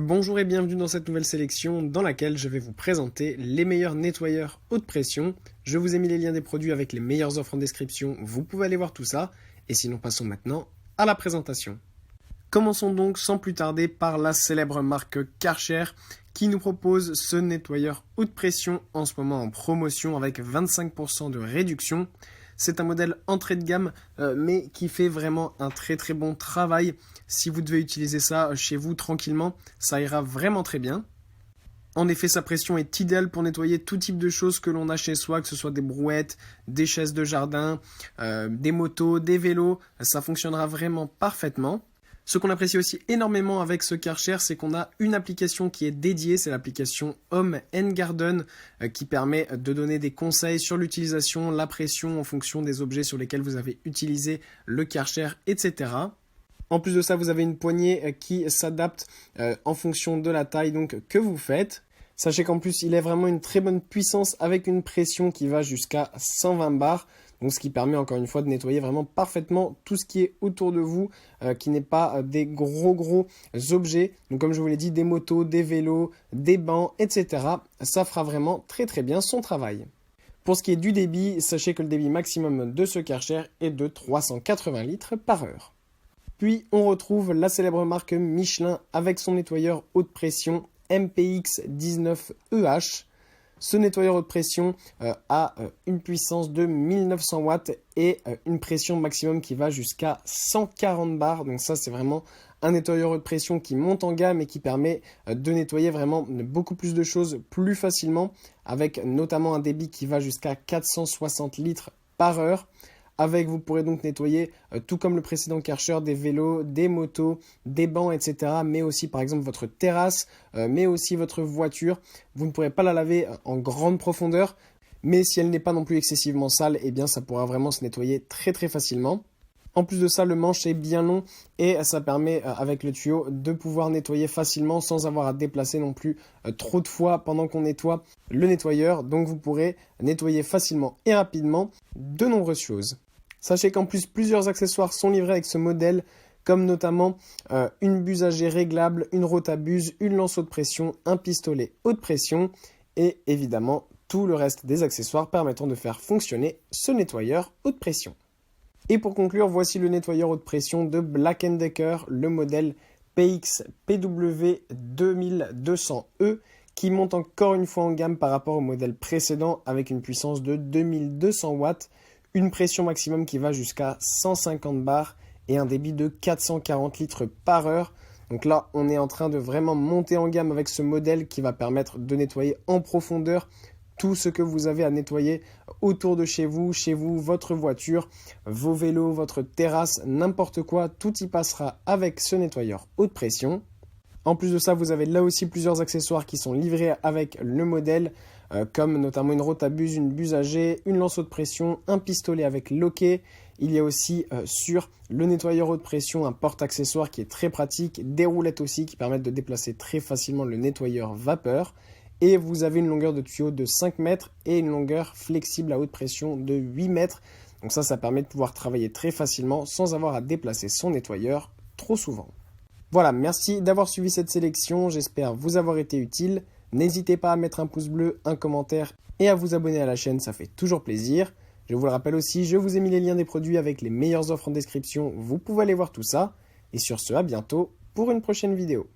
Bonjour et bienvenue dans cette nouvelle sélection dans laquelle je vais vous présenter les meilleurs nettoyeurs haute pression. Je vous ai mis les liens des produits avec les meilleures offres en description, vous pouvez aller voir tout ça. Et sinon passons maintenant à la présentation. Commençons donc sans plus tarder par la célèbre marque Karcher qui nous propose ce nettoyeur haute pression en ce moment en promotion avec 25% de réduction. C'est un modèle entrée de gamme, mais qui fait vraiment un très très bon travail. Si vous devez utiliser ça chez vous tranquillement, ça ira vraiment très bien. En effet, sa pression est idéale pour nettoyer tout type de choses que l'on a chez soi, que ce soit des brouettes, des chaises de jardin, des motos, des vélos. Ça fonctionnera vraiment parfaitement. Ce qu'on apprécie aussi énormément avec ce Karcher, c'est qu'on a une application qui est dédiée, c'est l'application Home and Garden qui permet de donner des conseils sur l'utilisation, la pression en fonction des objets sur lesquels vous avez utilisé le Karcher, etc. En plus de ça, vous avez une poignée qui s'adapte en fonction de la taille donc, que vous faites. Sachez qu'en plus, il a vraiment une très bonne puissance avec une pression qui va jusqu'à 120 bars. Donc, ce qui permet encore une fois de nettoyer vraiment parfaitement tout ce qui est autour de vous, qui n'est pas des gros objets. Donc, comme je vous l'ai dit, des motos, des vélos, des bancs, etc. Ça fera vraiment très bien son travail. Pour ce qui est du débit, sachez que le débit maximum de ce Karcher est de 380 litres par heure. Puis, on retrouve la célèbre marque Michelin avec son nettoyeur haute pression MPX19EH. Ce nettoyeur haute pression a une puissance de 1900 watts et une pression maximum qui va jusqu'à 140 bars. Donc ça, c'est vraiment un nettoyeur haute pression qui monte en gamme et qui permet de nettoyer vraiment beaucoup plus de choses plus facilement, avec notamment un débit qui va jusqu'à 460 litres par heure. Avec, vous pourrez donc nettoyer, tout comme le précédent Karcher, des vélos, des motos, des bancs, etc. Mais aussi, par exemple, votre terrasse, mais aussi votre voiture. Vous ne pourrez pas la laver en grande profondeur, mais si elle n'est pas non plus excessivement sale, eh bien, ça pourra vraiment se nettoyer très facilement. En plus de ça, le manche est bien long et ça permet, avec le tuyau, de pouvoir nettoyer facilement sans avoir à déplacer non plus trop de fois pendant qu'on nettoie le nettoyeur. Donc, vous pourrez nettoyer facilement et rapidement de nombreuses choses. Sachez qu'en plus, plusieurs accessoires sont livrés avec ce modèle, comme notamment une buse à jet réglable, une rotabuse, une lance haute pression, un pistolet haute pression et évidemment tout le reste des accessoires permettant de faire fonctionner ce nettoyeur haute pression. Et pour conclure, voici le nettoyeur haute pression de Black & Decker, le modèle PX-PW2200E, qui monte encore une fois en gamme par rapport au modèle précédent avec une puissance de 2200 watts, une pression maximum qui va jusqu'à 150 bars et un débit de 440 litres par heure. Donc là, on est en train de vraiment monter en gamme avec ce modèle qui va permettre de nettoyer en profondeur tout ce que vous avez à nettoyer autour de chez vous, votre voiture, vos vélos, votre terrasse, n'importe quoi, tout y passera avec ce nettoyeur haute pression. En plus de ça, vous avez là aussi plusieurs accessoires qui sont livrés avec le modèle, comme notamment une rotabuse, une buse à jet, une lance haute pression, un pistolet avec loquet. Il y a aussi sur le nettoyeur haute pression un porte-accessoire qui est très pratique, des roulettes aussi qui permettent de déplacer très facilement le nettoyeur vapeur. Et vous avez une longueur de tuyau de 5 mètres et une longueur flexible à haute pression de 8 mètres. Donc ça permet de pouvoir travailler très facilement sans avoir à déplacer son nettoyeur trop souvent. Voilà, merci d'avoir suivi cette sélection, j'espère vous avoir été utile. N'hésitez pas à mettre un pouce bleu, un commentaire et à vous abonner à la chaîne, ça fait toujours plaisir. Je vous le rappelle aussi, je vous ai mis les liens des produits avec les meilleures offres en description, vous pouvez aller voir tout ça. Et sur ce, à bientôt pour une prochaine vidéo.